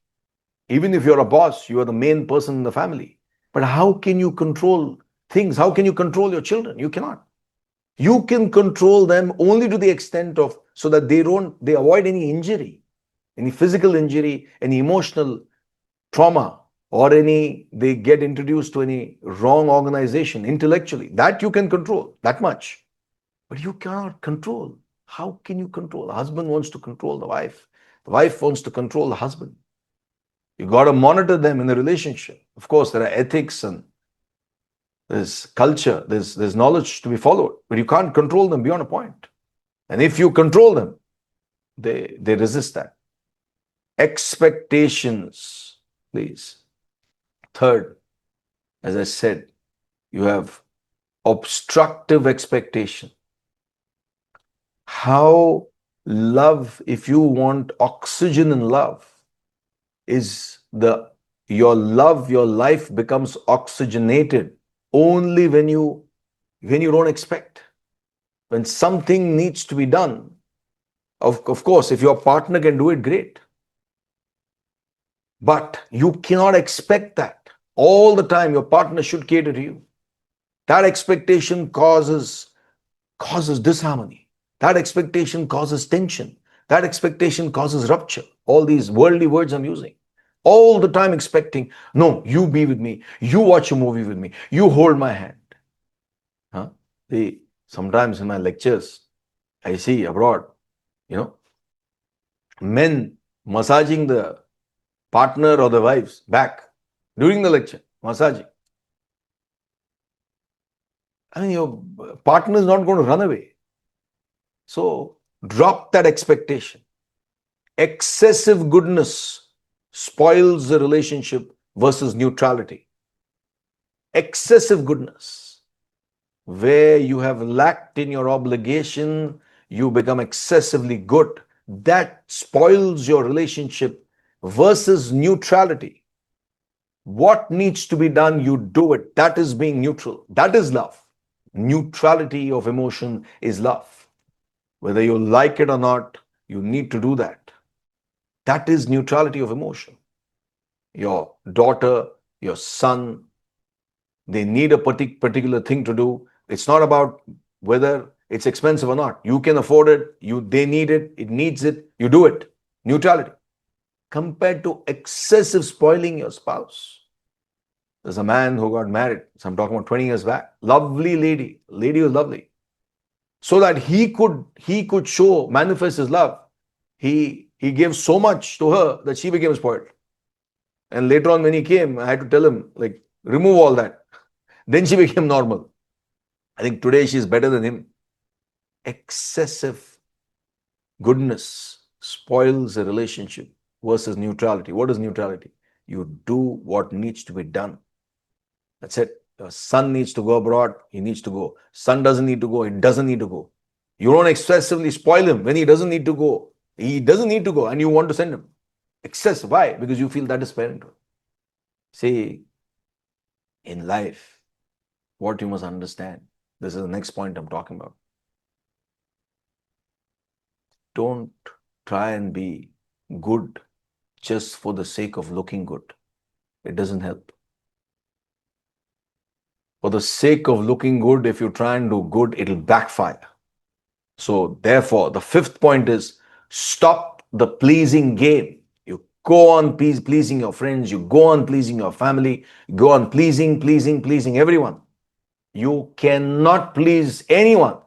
Even if you're a boss, you are the main person in the family. But how can you control things? How can you control your children? You cannot. You can control them only to the extent of so that they avoid any injury, any physical injury, any emotional trauma, or they get introduced to any wrong organization intellectually. That you can control, that much. But you cannot control. How can you control? The husband wants to control the wife. The wife wants to control the husband. You got to monitor them in the relationship. Of course, there are ethics and there's culture, there's knowledge to be followed, but you can't control them beyond a point. And if you control them, they resist that. Expectations, please. Third, as I said, you have obstructive expectation. How love, if you want oxygen in love, is your life becomes oxygenated only when you don't expect. When something needs to be done, of course, if your partner can do it, great. But you cannot expect that all the time. Your partner should cater to you. That expectation causes disharmony. That expectation causes tension. That expectation causes rupture. All these worldly words I'm using. All the time expecting, no, you be with me. You watch a movie with me. You hold my hand. Huh? Sometimes in my lectures, I see abroad, men massaging the partner or the wife's back during the lecture, massaging. I mean, your partner is not going to run away. So drop that expectation. Excessive goodness spoils the relationship versus neutrality. excessive goodness, where you have lacked in your obligation, you become excessively good. That spoils your relationship versus neutrality. What needs to be done, you do it. That is being neutral. That is love. Neutrality of emotion is love. Whether you like it or not, you need to do that. That is neutrality of emotion. Your daughter, your son, they need a particular thing to do. It's not about whether it's expensive or not. You can afford it, they need it, it needs it, you do it. Neutrality. Compared to excessive spoiling your spouse. There's a man who got married, so I'm talking about 20 years back. Lovely lady. Lady was lovely. So that he could show, manifest his love, he gave so much to her that she became spoiled. And later on, when he came, I had to tell him, like, remove all that. Then she became normal. I think today she's better than him. Excessive goodness spoils a relationship versus neutrality. What is neutrality? You do what needs to be done. That's it. Your son needs to go abroad, he needs to go. Son doesn't need to go, he doesn't need to go. You don't excessively spoil him when he doesn't need to go. He doesn't need to go and you want to send him. Excess. Why? Because you feel that is parenthood. See, in life, what you must understand, this is the next point I'm talking about. Don't try and be good just for the sake of looking good. It doesn't help. For the sake of looking good, if you try and do good, it'll backfire. So therefore, the fifth point is stop the pleasing game. You go on pleasing your friends, you go on pleasing your family, you go on pleasing everyone. You cannot please anyone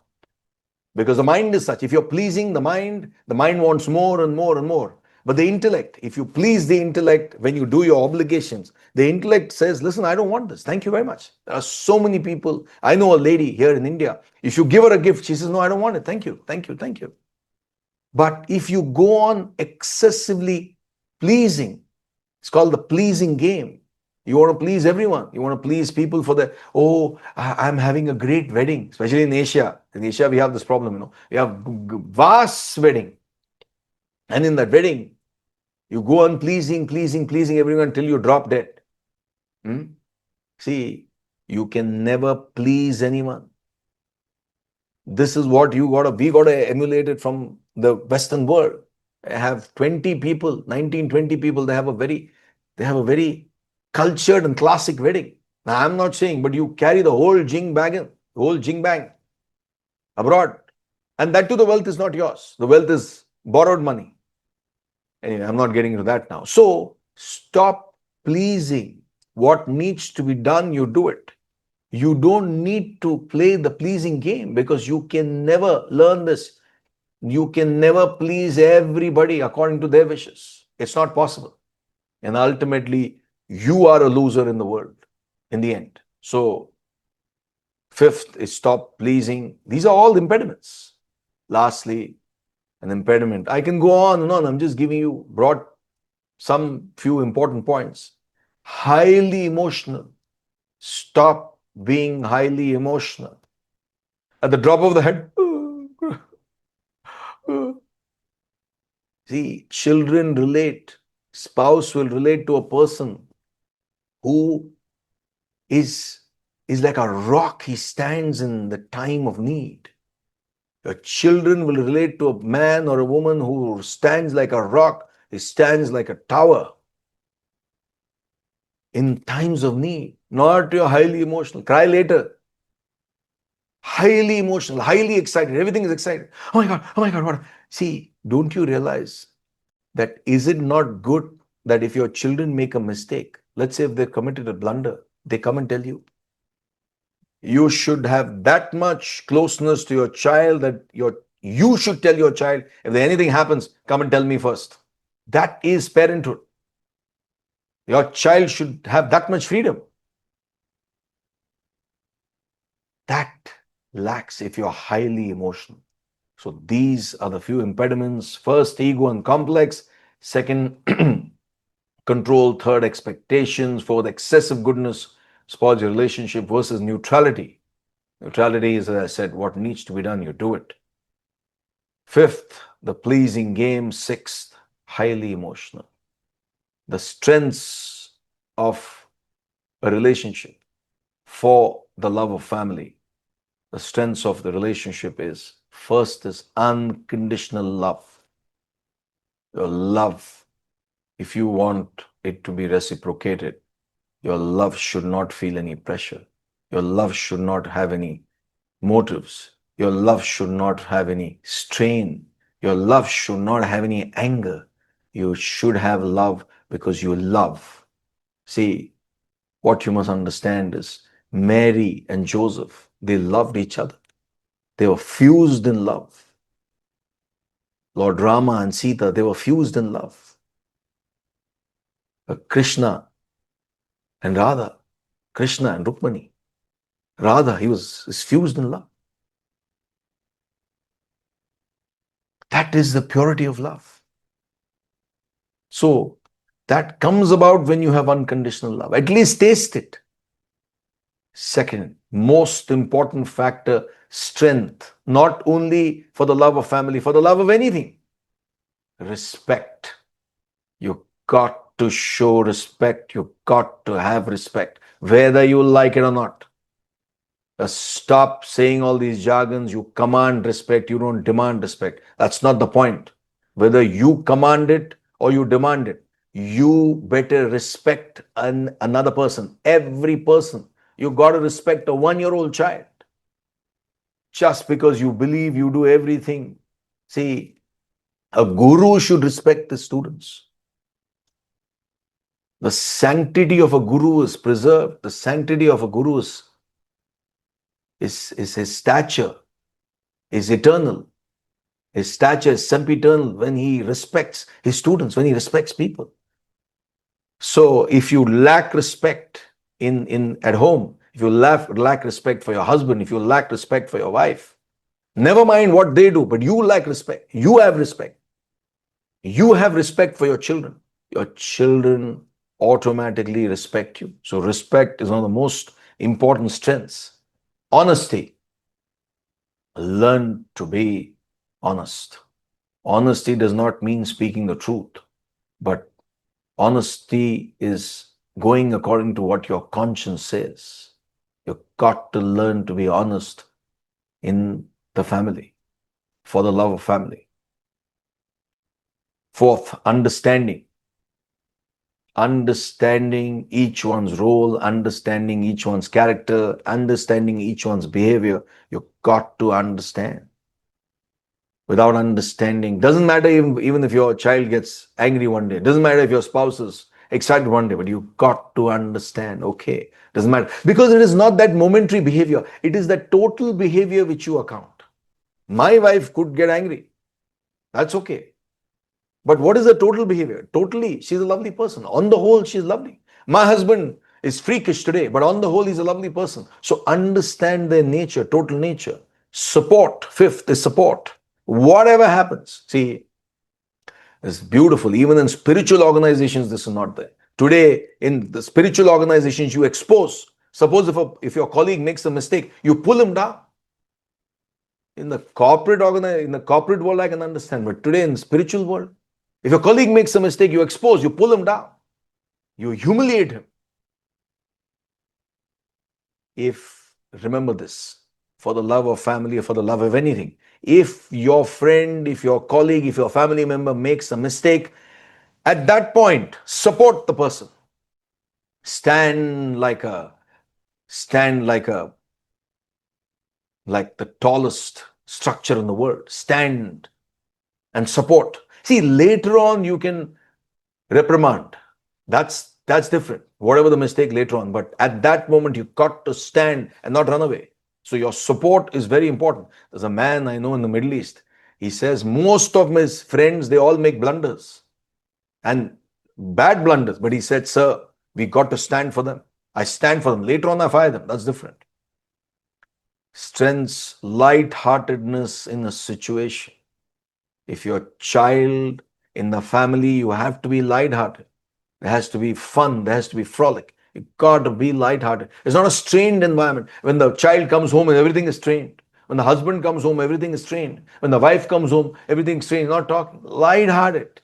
because the mind is such. If you're pleasing the mind wants more and more and more. But the intellect, if you please the intellect when you do your obligations, the intellect says, listen, I don't want this. Thank you very much. There are so many people. I know a lady here in India. If you give her a gift, she says, no, I don't want it. Thank you. Thank you. Thank you. But if you go on excessively pleasing, it's called the pleasing game. You want to please everyone. You want to please people for the, I'm having a great wedding, especially in Asia. In Asia, we have this problem, We have vast wedding. And in that wedding, you go on pleasing everyone till you drop dead. See, you can never please anyone. This is what we got to emulate it from the Western world. I have 20 people, 19, 20 people, they have a very cultured and classic wedding. Now, I'm not saying, but you carry the whole jing bang abroad. And that too, the wealth is not yours. The wealth is borrowed money. Anyway, I'm not getting into that now. So, stop pleasing. What needs to be done, you do it. You don't need to play the pleasing game because you can never learn this. You can never please everybody according to their wishes. It's not possible. And ultimately, you are a loser in the world in the end. So, fifth is stop pleasing. These are all impediments. Lastly, an impediment. I can go on and on. I'm just giving you some few important points. Highly emotional. Stop being highly emotional. At the drop of the head. See, children relate. Spouse will relate to a person who is like a rock. He stands in the time of need. Your children will relate to a man or a woman who stands like a rock. He stands like a tower in times of need. Not you're highly emotional. Cry later. Highly emotional, highly excited. Everything is excited. Oh my God, what? See, don't you realize that is it not good that if your children make a mistake, let's say if they committed a blunder, they come and tell you. You should have that much closeness to your child that you should tell your child, if anything happens, come and tell me first. That is parenthood. Your child should have that much freedom. That lacks if you're highly emotional. So these are the few impediments. First, ego and complex. Second, control. Third, expectations. Fourth, excessive goodness. spoils your relationship, versus neutrality. Neutrality is, as I said, what needs to be done, you do it. Fifth, the pleasing game. Sixth, highly emotional. The strengths of a relationship for the love of family. The strengths of the relationship is, first is unconditional love. Your love, if you want it to be reciprocated, your love should not feel any pressure. Your love should not have any motives. Your love should not have any strain. Your love should not have any anger. You should have love because you love. See, what you must understand is Mary and Joseph, they loved each other. They were fused in love. Lord Rama and Sita, they were fused in love. Krishna and Radha, Krishna and Rukmani. Radha, is fused in love. That is the purity of love. So, that comes about when you have unconditional love. At least taste it. Second, most important factor, strength. Not only for the love of family, for the love of anything. Respect. You got to show respect. You got to have respect, whether you like it or not. Stop saying all these jargons. You command respect, you don't demand respect. That's not the point. Whether you command it or you demand it, you better respect another person. Every person. You got to respect a 1-year-old child. Just because you believe you do everything. See, a guru should respect the students. The sanctity of a guru is preserved. The sanctity of a guru is his stature is eternal. His stature is sempiternal when he respects his students, when he respects people. So if you lack respect at home, if you lack respect for your husband, if you lack respect for your wife, never mind what they do, but you lack respect. You have respect. You have respect for your children. Your children automatically respect you. So respect is one of the most important strengths. Honesty. Learn to be honest. Honesty does not mean speaking the truth, but honesty is going according to what your conscience says. You've got to learn to be honest in the family, for the love of family. Fourth, understanding. Understanding each one's role, understanding each one's character, understanding each one's behavior. You've got to understand. Without understanding, doesn't matter even if your child gets angry one day, doesn't matter if your spouse is excited one day, but you've got to understand, okay, doesn't matter. Because it is not that momentary behavior, it is that total behavior which you account. My wife could get angry, that's okay. But what is the total behavior? Totally, she's a lovely person. On the whole, she's lovely. My husband is freakish today, but on the whole, he's a lovely person. So understand their nature, total nature. Support. Fifth is support. Whatever happens. See, it's beautiful. Even in spiritual organizations, this is not there. Today, in the spiritual organizations, you expose. Suppose if your colleague makes a mistake, you pull him down. In the corporate world, I can understand. But today, in the spiritual world, if your colleague makes a mistake, you expose, you pull him down. You humiliate him. Remember this, for the love of family or for the love of anything, if your friend, if your colleague, if your family member makes a mistake, at that point, support the person. Stand like the tallest structure in the world. Stand and support. See, later on you can reprimand. That's different. Whatever the mistake later on. But at that moment, you got to stand and not run away. So your support is very important. There's a man I know in the Middle East. He says most of his friends, they all make blunders. And bad blunders. But he said, sir, we got to stand for them. I stand for them. Later on, I fire them. That's different. Strengths, light-heartedness in a situation. If your child in the family, you have to be light-hearted. There has to be fun. There has to be frolic. You got to be lighthearted. It's not a strained environment. When the child comes home and everything is strained. When the husband comes home, everything is strained. When the wife comes home, everything is strained. Not talking. Lighthearted.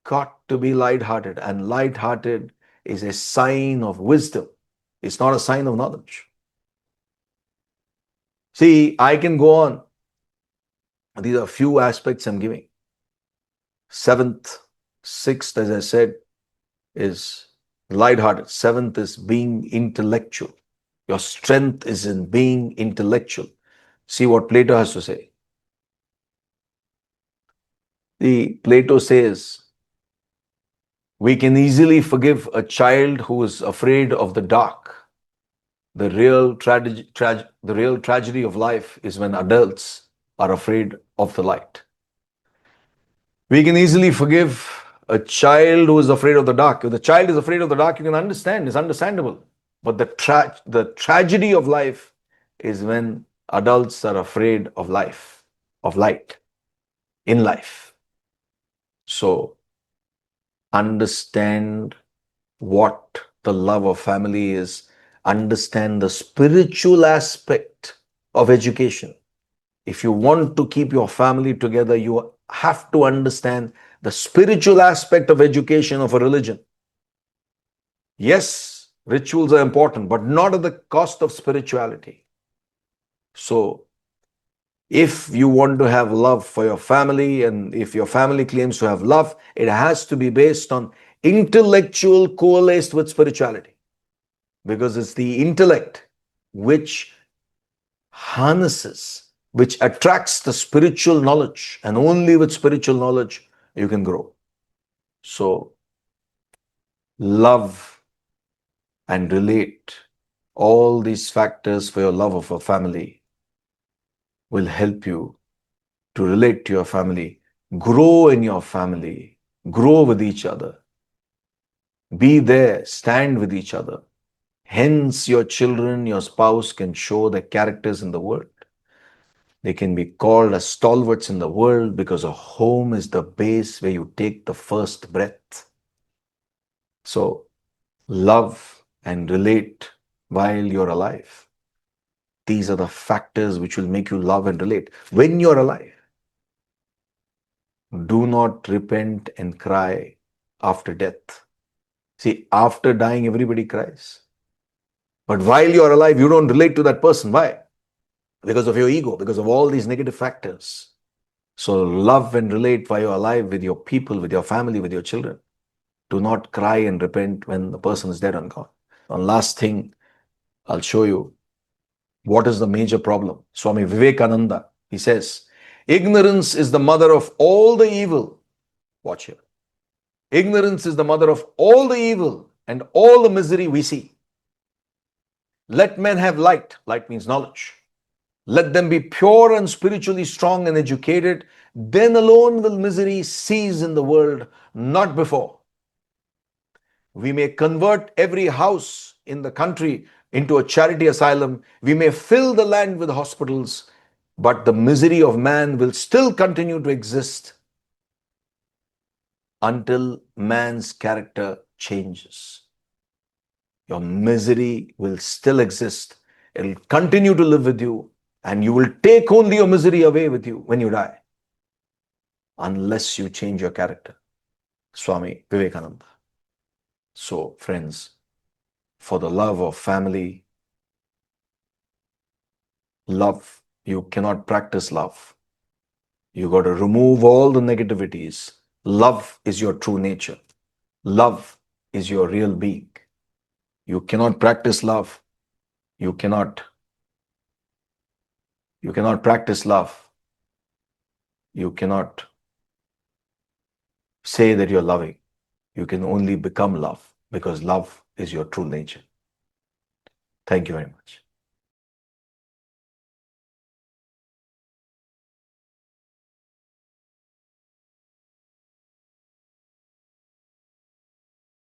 Got to be lighthearted. And lighthearted is a sign of wisdom. It's not a sign of knowledge. See, I can go on. These are few aspects I'm giving. Seventh, sixth, as I said, is lighthearted. Seventh is being intellectual. Your strength is in being intellectual. See what Plato has to say. Plato says, we can easily forgive a child who is afraid of the dark. The real tragedy of life is when adults are afraid of the light. We can easily forgive a child who is afraid of the dark. If the child is afraid of the dark, you can understand. It's understandable. But the tragedy of life is when adults are afraid of life, of light in life. So, understand what the love of family is. Understand the spiritual aspect of education. If you want to keep your family together, you have to understand the spiritual aspect of education of a religion. Yes, rituals are important, but not at the cost of spirituality. So, if you want to have love for your family, and if your family claims to have love, it has to be based on intellectual coalesced with spirituality. Because it's the intellect which harnesses, which attracts the spiritual knowledge, and only with spiritual knowledge you can grow. So, love and relate, all these factors for your love of a family will help you to relate to your family, grow in your family, grow with each other, be there, stand with each other. Hence, your children, your spouse can show their characters in the world. They can be called as stalwarts in the world because a home is the base where you take the first breath. So, love and relate while you're alive. These are the factors which will make you love and relate when you're alive. Do not repent and cry after death. See, after dying, everybody cries. But while you're alive, you don't relate to that person. Why? Because of your ego, because of all these negative factors. So love and relate while you're alive with your people, with your family, with your children. Do not cry and repent when the person is dead and gone. One last thing I'll show you. What is the major problem? Swami Vivekananda, he says, ignorance is the mother of all the evil. Watch here. Ignorance is the mother of all the evil and all the misery we see. Let men have light. Light means knowledge. Let them be pure and spiritually strong and educated. Then alone will misery cease in the world, not before. We may convert every house in the country into a charity asylum. We may fill the land with hospitals, but the misery of man will still continue to exist until man's character changes. Your misery will still exist. It will continue to live with you, and you will take only your misery away with you when you die, unless you change your character. Swami Vivekananda. So, friends, for the love of family, love, you cannot practice love. You got to remove all the negativities. Love is your true nature. Love is your real being. You cannot practice love. You cannot practice love. You cannot say that you're loving. You can only become love because love is your true nature. Thank you very much.